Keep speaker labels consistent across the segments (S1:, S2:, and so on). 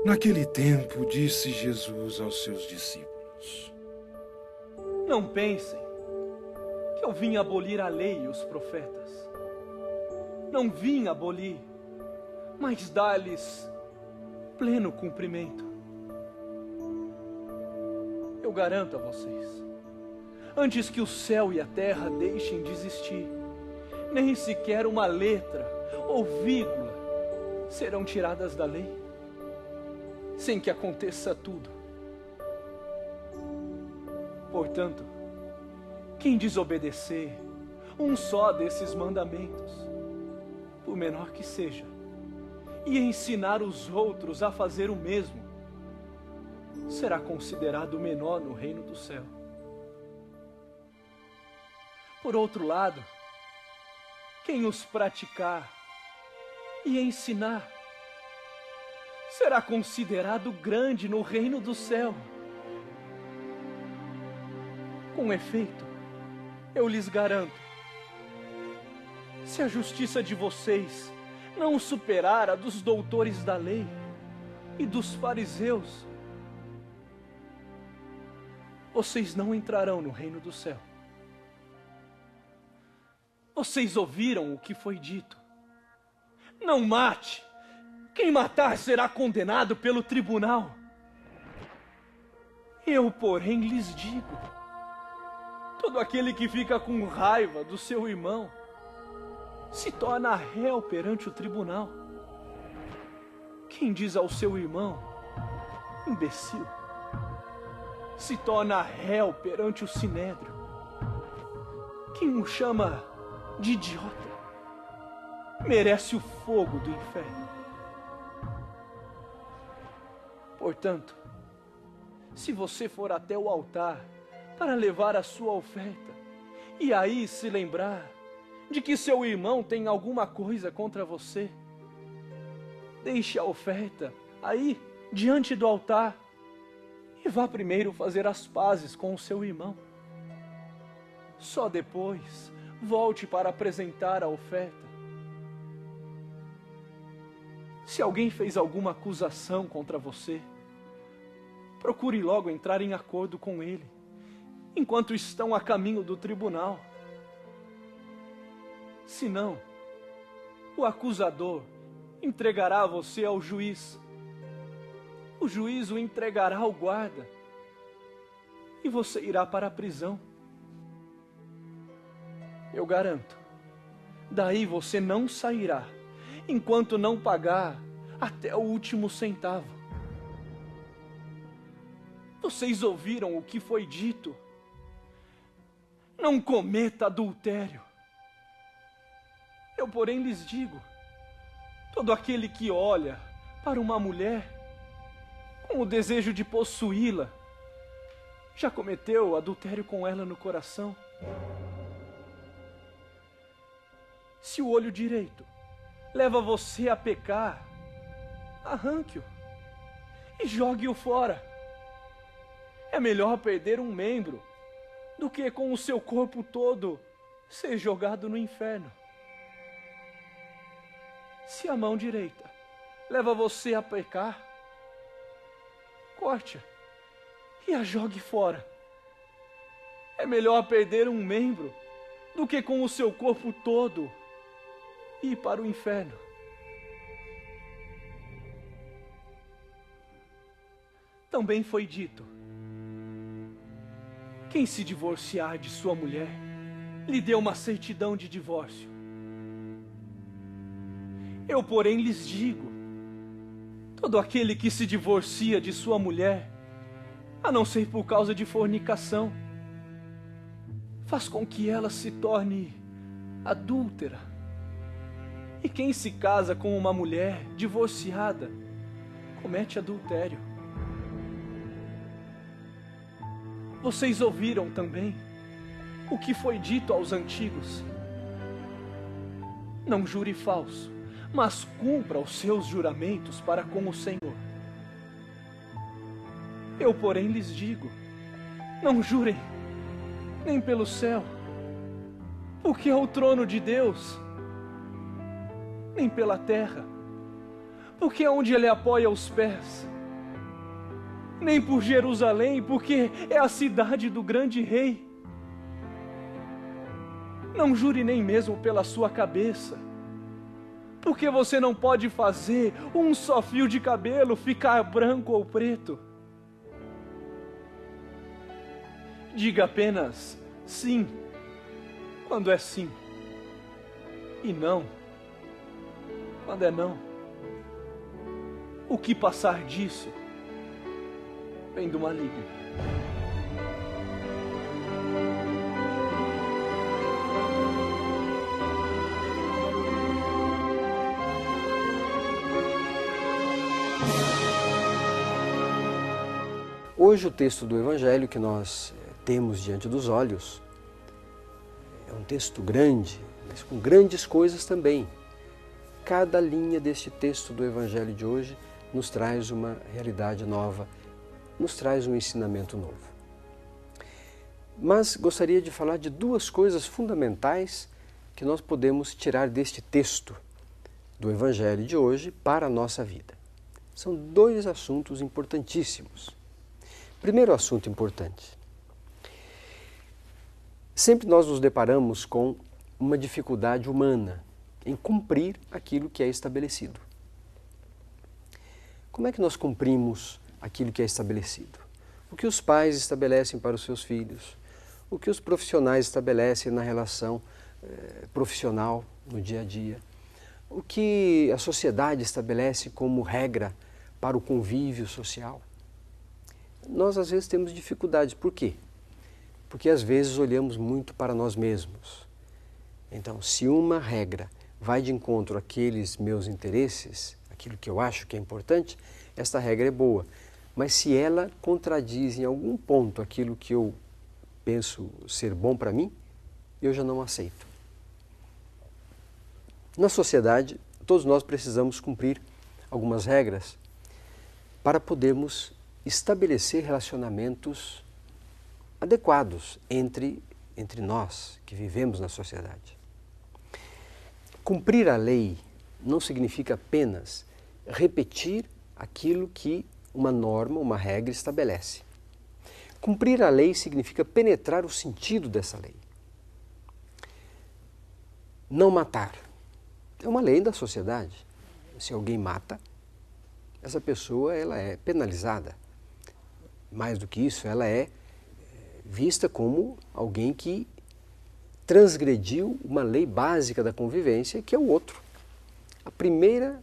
S1: Naquele tempo, disse Jesus aos seus discípulos:
S2: Não pensem que eu vim abolir a lei e os profetas. Não vim abolir, mas dar-lhes pleno cumprimento. Eu garanto a vocês, antes que o céu e a terra deixem de existir, nem sequer uma letra ou vírgula serão tiradas da lei, sem que aconteça tudo. Portanto, quem desobedecer um só desses mandamentos, por menor que seja, e ensinar os outros a fazer o mesmo, será considerado menor no reino do céu. Por outro lado, quem os praticar e ensinar será considerado grande no reino do céu. Com efeito, eu lhes garanto, se a justiça de vocês não superar a dos doutores da lei e dos fariseus, vocês não entrarão no reino do céu. Vocês ouviram o que foi dito: não mate, quem matar será condenado pelo tribunal. Eu, porém, lhes digo: todo aquele que fica com raiva do seu irmão se torna réu perante o tribunal. Quem diz ao seu irmão, imbecil, se torna réu perante o sinédrio. Quem o chama de idiota merece o fogo do inferno. Portanto, se você for até o altar para levar a sua oferta, e aí se lembrar de que seu irmão tem alguma coisa contra você, deixe a oferta aí diante do altar e vá primeiro fazer as pazes com o seu irmão. Só depois volte para apresentar a oferta. Se alguém fez alguma acusação contra você, procure logo entrar em acordo com ele, enquanto estão a caminho do tribunal. Senão, o acusador entregará você ao juiz. O juiz o entregará ao guarda e você irá para a prisão. Eu garanto, daí você não sairá enquanto não pagar até o último centavo. Vocês ouviram o que foi dito: não cometa adultério. Eu, porém, lhes digo: todo aquele que olha para uma mulher com o desejo de possuí-la já cometeu adultério com ela no coração. Se o olho direito leva você a pecar, arranque-o e jogue-o fora. É melhor perder um membro do que com o seu corpo todo ser jogado no inferno. Se a mão direita leva você a pecar, corte-a e a jogue fora. É melhor perder um membro do que com o seu corpo todo ir para o inferno. Também foi dito: quem se divorciar de sua mulher, lhe dê uma certidão de divórcio. Eu, porém, lhes digo: todo aquele que se divorcia de sua mulher, a não ser por causa de fornicação, faz com que ela se torne adúltera. E quem se casa com uma mulher divorciada, comete adultério. Vocês ouviram também o que foi dito aos antigos: não jure falso, mas cumpra os seus juramentos para com o Senhor. Eu, porém, lhes digo: não jurem, nem pelo céu, porque é o trono de Deus, nem pela terra, porque é onde Ele apoia os pés, nem por Jerusalém, porque é a cidade do grande rei. Não jure nem mesmo pela sua cabeça, porque você não pode fazer um só fio de cabelo ficar branco ou preto. Diga apenas sim, quando é sim, e não, quando é não. O que passar disso vem do maligno.
S3: Hoje o texto do Evangelho que nós temos diante dos olhos é um texto grande, mas com grandes coisas também. Cada linha deste texto do Evangelho de hoje nos traz uma realidade nova, nos traz um ensinamento novo. Mas gostaria de falar de duas coisas fundamentais que nós podemos tirar deste texto do Evangelho de hoje para a nossa vida. São dois assuntos importantíssimos. Primeiro assunto importante. Sempre nós nos deparamos com uma dificuldade humana em cumprir aquilo que é estabelecido. Como é que nós cumprimos aquilo que é estabelecido? O que os pais estabelecem para os seus filhos, o que os profissionais estabelecem na relação profissional, no dia a dia, o que a sociedade estabelece como regra para o convívio social. Nós às vezes temos dificuldades. Por quê? Porque às vezes olhamos muito para nós mesmos. Então, se uma regra vai de encontro àqueles meus interesses, aquilo que eu acho que é importante, esta regra é boa. Mas se ela contradiz em algum ponto aquilo que eu penso ser bom para mim, eu já não aceito. Na sociedade, todos nós precisamos cumprir algumas regras para podermos estabelecer relacionamentos adequados entre nós que vivemos na sociedade. Cumprir a lei não significa apenas repetir aquilo que uma norma, uma regra estabelece. Cumprir a lei significa penetrar o sentido dessa lei. Não matar. É uma lei da sociedade. Se alguém mata, essa pessoa ela é penalizada. Mais do que isso, ela é vista como alguém que transgrediu uma lei básica da convivência, que é o outro. A primeira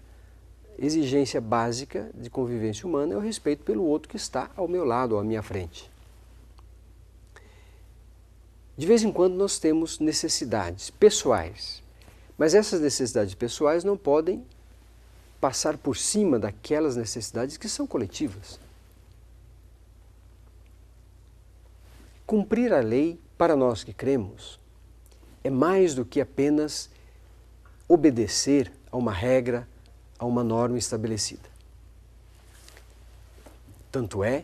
S3: exigência básica de convivência humana é o respeito pelo outro que está ao meu lado ou à minha frente. De vez em quando nós temos necessidades pessoais, mas essas necessidades pessoais não podem passar por cima daquelas necessidades que são coletivas. Cumprir a lei, para nós que cremos, é mais do que apenas obedecer a uma regra, a uma norma estabelecida. Tanto é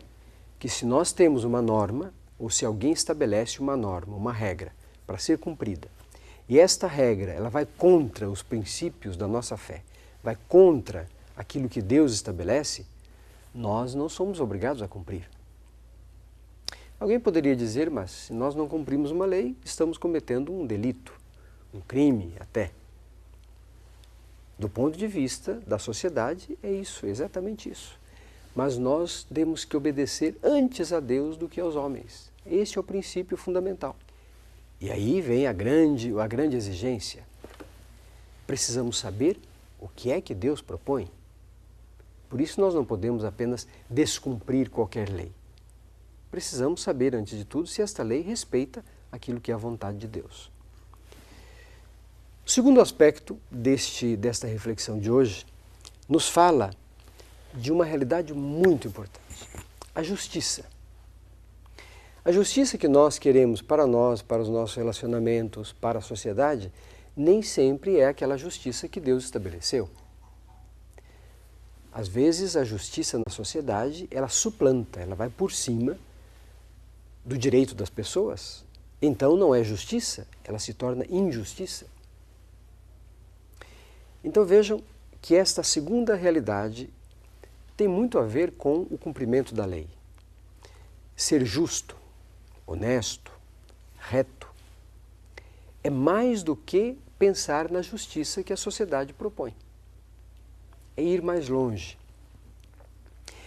S3: que se nós temos uma norma, ou se alguém estabelece uma norma, uma regra, para ser cumprida, e esta regra ela vai contra os princípios da nossa fé, vai contra aquilo que Deus estabelece, nós não somos obrigados a cumprir. Alguém poderia dizer, mas se nós não cumprimos uma lei, estamos cometendo um delito, um crime até. Do ponto de vista da sociedade, é isso, exatamente isso. Mas nós temos que obedecer antes a Deus do que aos homens. Esse é o princípio fundamental. E aí vem a grande exigência. Precisamos saber o que é que Deus propõe. Por isso nós não podemos apenas descumprir qualquer lei. Precisamos saber, antes de tudo, se esta lei respeita aquilo que é a vontade de Deus. O segundo aspecto desta reflexão de hoje nos fala de uma realidade muito importante, a justiça. A justiça que nós queremos para nós, para os nossos relacionamentos, para a sociedade, nem sempre é aquela justiça que Deus estabeleceu. Às vezes a justiça na sociedade, ela suplanta, ela vai por cima do direito das pessoas. Então não é justiça, ela se torna injustiça. Então vejam que esta segunda realidade tem muito a ver com o cumprimento da lei. ser justo, honesto, reto, é mais do que pensar na justiça que a sociedade propõe. É ir mais longe.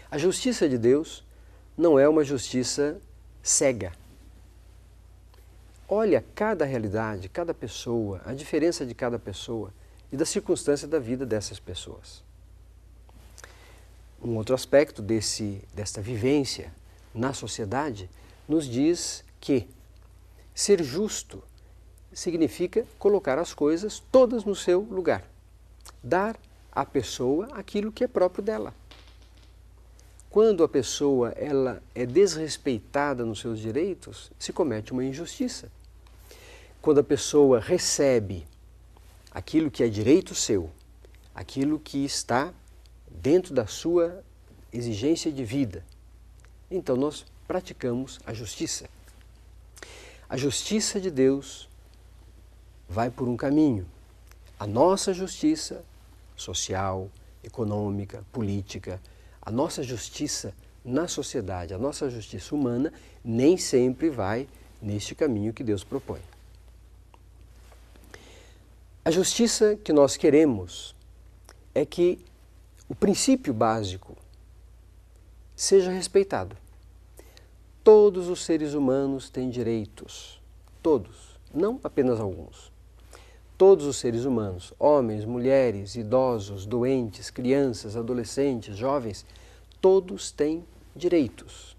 S3: A justiça de Deus não é uma justiça cega. Olha cada realidade, cada pessoa, a diferença de cada pessoa e da circunstância da vida dessas pessoas. Um outro aspecto desta vivência na sociedade nos diz que ser justo significa colocar as coisas todas no seu lugar. Dar à pessoa aquilo que é próprio dela. Quando a pessoa ela é desrespeitada nos seus direitos, se comete uma injustiça. Quando a pessoa recebe aquilo que é direito seu, aquilo que está dentro da sua exigência de vida, então nós praticamos a justiça. A justiça de Deus vai por um caminho. A nossa justiça social, econômica, política, a nossa justiça na sociedade, a nossa justiça humana, nem sempre vai neste caminho que Deus propõe. A justiça que nós queremos é que o princípio básico seja respeitado. Todos os seres humanos têm direitos, todos, não apenas alguns. Todos os seres humanos, homens, mulheres, idosos, doentes, crianças, adolescentes, jovens, todos têm direitos.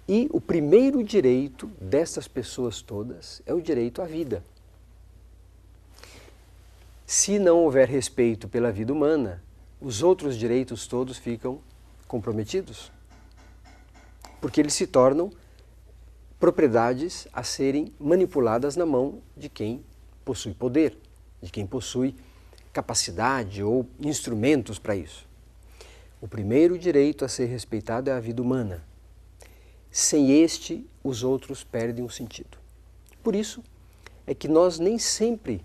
S3: E o primeiro direito dessas pessoas todas é o direito à vida. Se não houver respeito pela vida humana, os outros direitos todos ficam comprometidos, porque eles se tornam propriedades a serem manipuladas na mão de quem possui poder, de quem possui capacidade ou instrumentos para isso. O primeiro direito a ser respeitado é a vida humana. Sem este, os outros perdem o sentido. Por isso é que nós nem sempre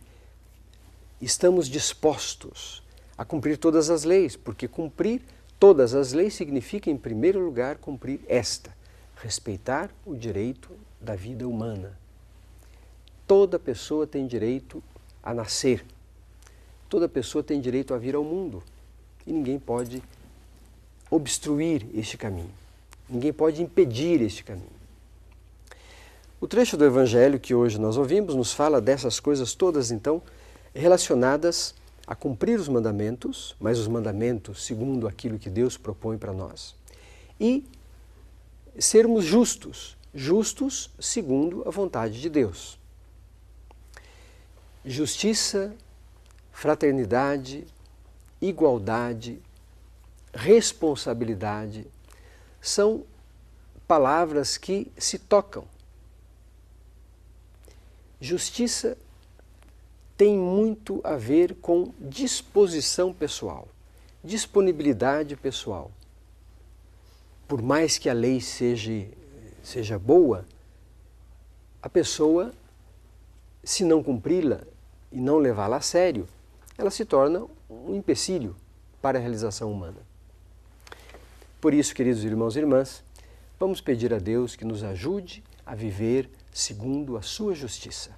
S3: estamos dispostos a cumprir todas as leis, porque cumprir todas as leis significa, em primeiro lugar, cumprir esta: respeitar o direito da vida humana. Toda pessoa tem direito a nascer, toda pessoa tem direito a vir ao mundo e ninguém pode obstruir este caminho, ninguém pode impedir este caminho. O trecho do Evangelho que hoje nós ouvimos nos fala dessas coisas todas, então, relacionadas a cumprir os mandamentos, mas os mandamentos segundo aquilo que Deus propõe para nós, e sermos justos, justos segundo a vontade de Deus. Justiça, fraternidade, igualdade, responsabilidade são palavras que se tocam. Justiça tem muito a ver com disposição pessoal, disponibilidade pessoal. Por mais que a lei seja boa, a pessoa, se não cumpri-la e não levá-la a sério, ela se torna um empecilho para a realização humana. Por isso, queridos irmãos e irmãs, vamos pedir a Deus que nos ajude a viver segundo a sua justiça.